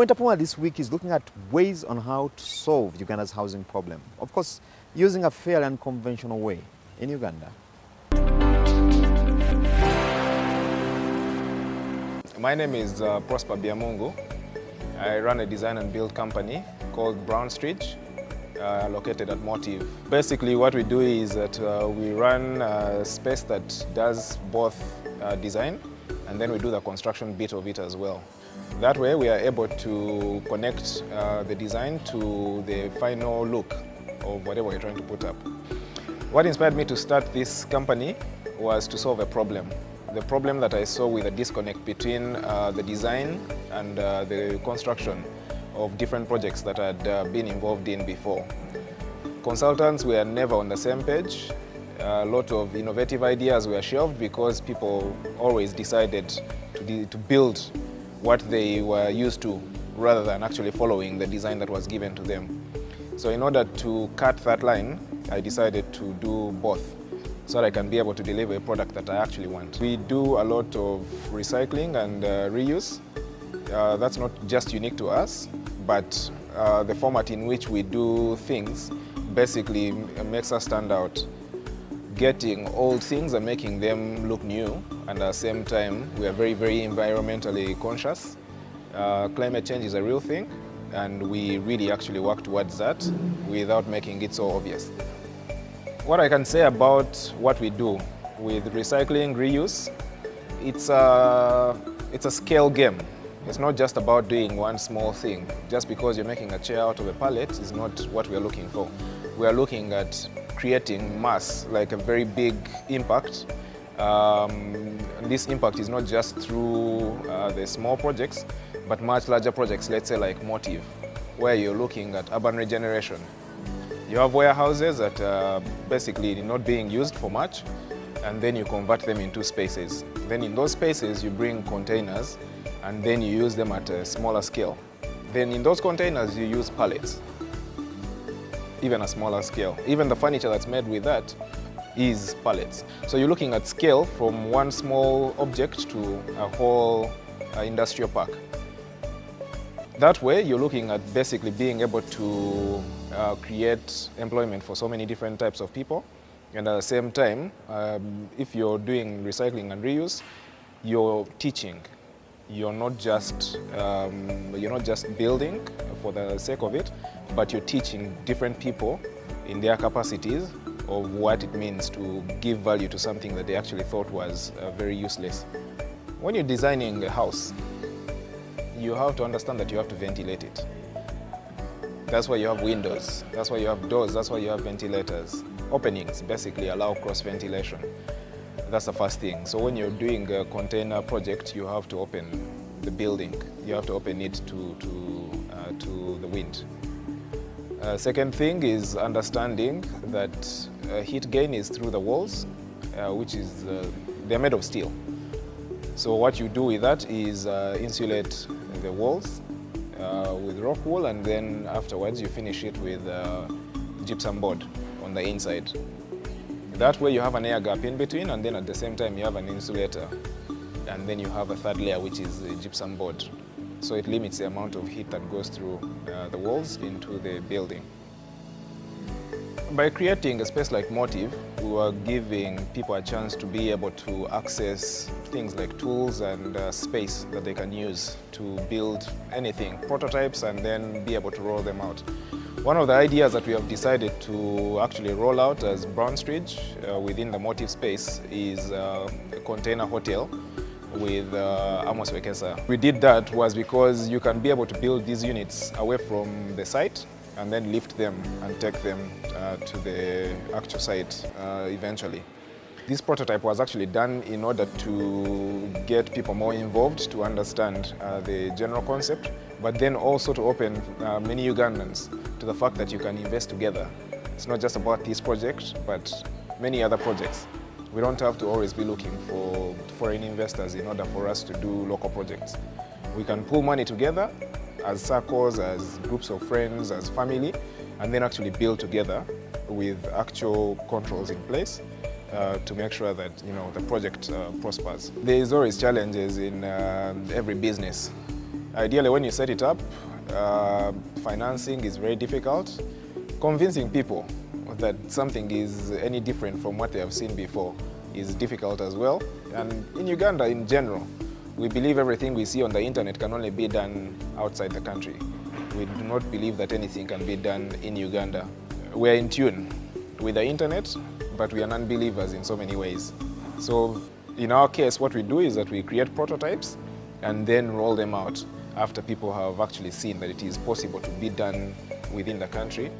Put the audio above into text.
Entrepreneur this week is looking at ways on how to solve Uganda's housing problem. Of course, using a fair and conventional way in Uganda. My name is Prosper Byamungu. I run a design and build company called Brownstridge, located at Motive. Basically what we do is that we run a space that does both design, and then we do the construction bit of it as well. That way we are able to connect the design to the final look of whatever we're trying to put up. What inspired me to start this company was to solve a problem. The problem that I saw with a disconnect between the design and the construction of different projects that I'd been involved in before. Consultants were never on the same page. A lot of innovative ideas were shelved because people always decided to build what they were used to rather than actually following the design that was given to them. So in order to cut that line, I decided to do both so that I can be able to deliver a product that I actually want. We do a lot of recycling and reuse. That's not just unique to us, but the format in which we do things basically makes us stand out. Getting old things and making them look new, and at the same time we are very, very environmentally conscious. Climate change is a real thing, and we really actually work towards that without making it so obvious. What I can say about what we do with recycling, reuse, it's a scale game. It's not just about doing one small thing. Just because you're making a chair out of a pallet is not what we are looking for. We are looking at creating mass, like a very big impact. This impact is not just through the small projects, but much larger projects, let's say like Motive, where you're looking at urban regeneration. You have warehouses that are basically not being used for much, and then you convert them into spaces. Then in those spaces you bring containers, and then you use them at a smaller scale. Then in those containers you use pallets, even a smaller scale. Even the furniture that's made with that is pallets. So you're looking at scale from one small object to a whole industrial park. That way you're looking at basically being able to create employment for so many different types of people. And at the same time, if you're doing recycling and reuse, you're teaching. You're not just building for the sake of it, but you're teaching different people in their capacities of what it means to give value to something that they actually thought was very useless. When you're designing a house, you have to understand that you have to ventilate it. That's why you have windows, that's why you have doors, that's why you have ventilators. Openings basically allow cross-ventilation. That's the first thing. So when you're doing a container project, you have to open the building. You have to open it to the wind. Second thing is understanding that heat gain is through the walls, which is, they're made of steel. So what you do with that is insulate the walls with rock wool, and then afterwards you finish it with gypsum board on the inside. That way you have an air gap in between, and then at the same time you have an insulator, and then you have a third layer, which is the gypsum board. So it limits the amount of heat that goes through the walls into the building. By creating a space like Motive, we are giving people a chance to be able to access things like tools and space that they can use to build anything, prototypes, and then be able to roll them out. One of the ideas that we have decided to actually roll out as Brownstridge within the Motive space is a container hotel with Amos Wekesa. We did that was because you can be able to build these units away from the site and then lift them and take them to the actual site eventually. This prototype was actually done in order to get people more involved, to understand the general concept, but then also to open many Ugandans to the fact that you can invest together. It's not just about this project, but many other projects. We don't have to always be looking for foreign investors in order for us to do local projects. We can pull money together as circles, as groups of friends, as family, and then actually build together with actual controls in place to make sure that the project prospers. There is always challenges in every business. Ideally, when you set it up, financing is very difficult. Convincing people that something is any different from what they have seen before is difficult as well. And in Uganda in general, we believe everything we see on the internet can only be done outside the country. We do not believe that anything can be done in Uganda. We're in tune with the internet, but we are non-believers in so many ways. So in our case, what we do is that we create prototypes and then roll them out after people have actually seen that it is possible to be done within the country.